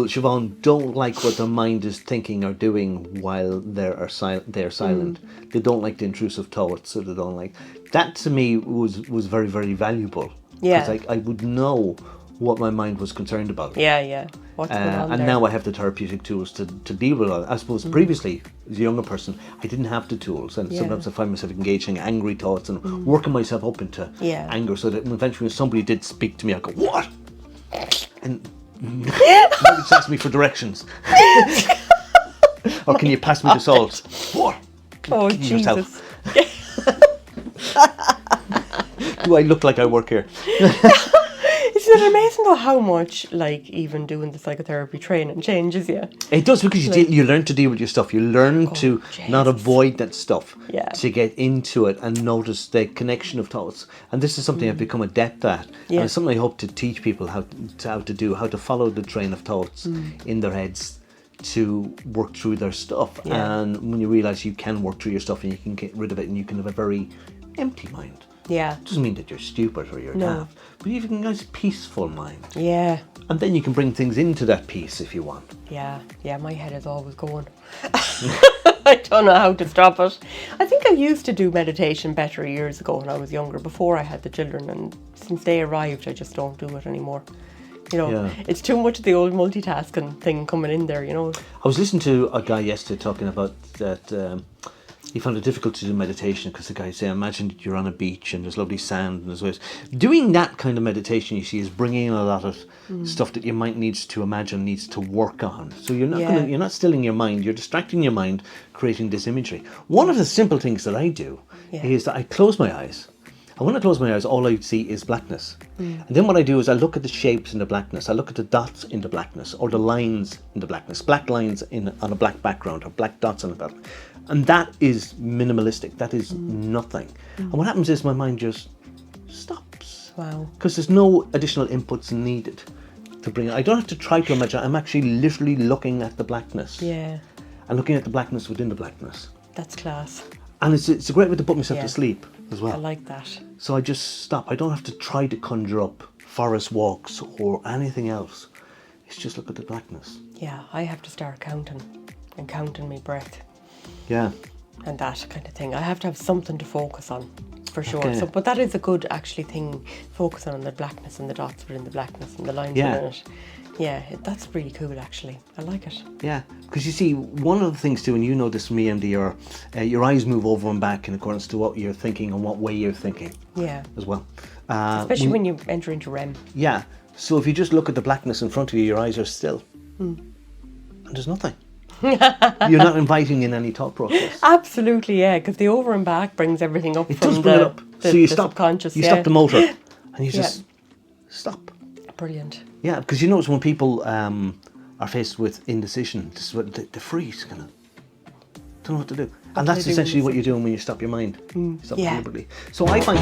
Siobhan don't like what their mind is thinking or doing while they're silent. They don't like the intrusive thoughts, so they don't like that. To me, was very, very valuable. Yeah. Because I would know what my mind was concerned about. Yeah. What's going on and there? now I have the therapeutic tools to deal with it. I suppose previously, as a younger person, I didn't have the tools, and sometimes I find myself engaging angry thoughts and working myself up into anger, so that eventually when somebody did speak to me, I go, "What?" And just ask me for directions. Or can you pass me the salt? What? Oh, Kill Jesus. yourself. Do I look like I work here? Isn't it amazing though how much like even doing the psychotherapy training changes you? It does, because you learn to deal with your stuff. You learn to not avoid that stuff. Yeah. To get into it and notice the connection of thoughts. And this is something I've become adept at. Yeah. And it's something I hope to teach people how to follow the train of thoughts in their heads to work through their stuff. Yeah. And when you realise you can work through your stuff and you can get rid of it and you can have a very empty mind. Yeah. Doesn't mean that you're stupid or you're daft, but you can have a peaceful mind. Yeah. And then you can bring things into that peace if you want. Yeah, my head is always going. I don't know how to stop it. I think I used to do meditation better years ago when I was younger, before I had the children, and since they arrived, I just don't do it anymore. You know, it's too much of the old multitasking thing coming in there, you know. I was listening to a guy yesterday talking about that he found it difficult to do meditation because the guy said, imagine that you're on a beach and there's lovely sand and there's waves. Doing that kind of meditation, you see, is bringing in a lot of stuff that your mind needs to imagine, needs to work on. So you're not you're not stilling your mind, you're distracting your mind, creating this imagery. One of the simple things that I do is that I close my eyes. And when I close my eyes, all I see is blackness. And then what I do is I look at the shapes in the blackness. I look at the dots in the blackness, or the lines in the blackness. Black lines on a black background, or black dots on a background. And that is minimalistic. That is nothing. And what happens is my mind just stops. Wow. Because there's no additional inputs needed to bring it. I don't have to try to imagine. I'm actually literally looking at the blackness. Yeah. And looking at the blackness within the blackness. That's class. And it's a great way to put myself to sleep as well. I like that. So I just stop. I don't have to try to conjure up forest walks or anything else. It's just look at the blackness. Yeah, I have to start counting my breath. Yeah. And that kind of thing. I have to have something to focus on, for sure. Okay. So, but that is a good actually thing, focusing on the blackness and the dots within the blackness and the lines within it. Yeah, that's really cool actually. I like it. Yeah, because you see, one of the things too, and you know this from me, Andy, your eyes move over and back in accordance to what you're thinking and what way you're thinking. Yeah. As well. Especially when you enter into REM. Yeah. So if you just look at the blackness in front of you, your eyes are still. And there's nothing. You're not inviting in any thought process. Absolutely, yeah, because the over and back brings everything up It from does bring it up. the So you the stop. subconscious. You stop the motor, and you just stop. Brilliant. Yeah, because you notice when people are faced with indecision, this is what they freeze, kind of don't know what to do, and that's essentially what you're doing when you stop your mind. You stop deliberately. So I find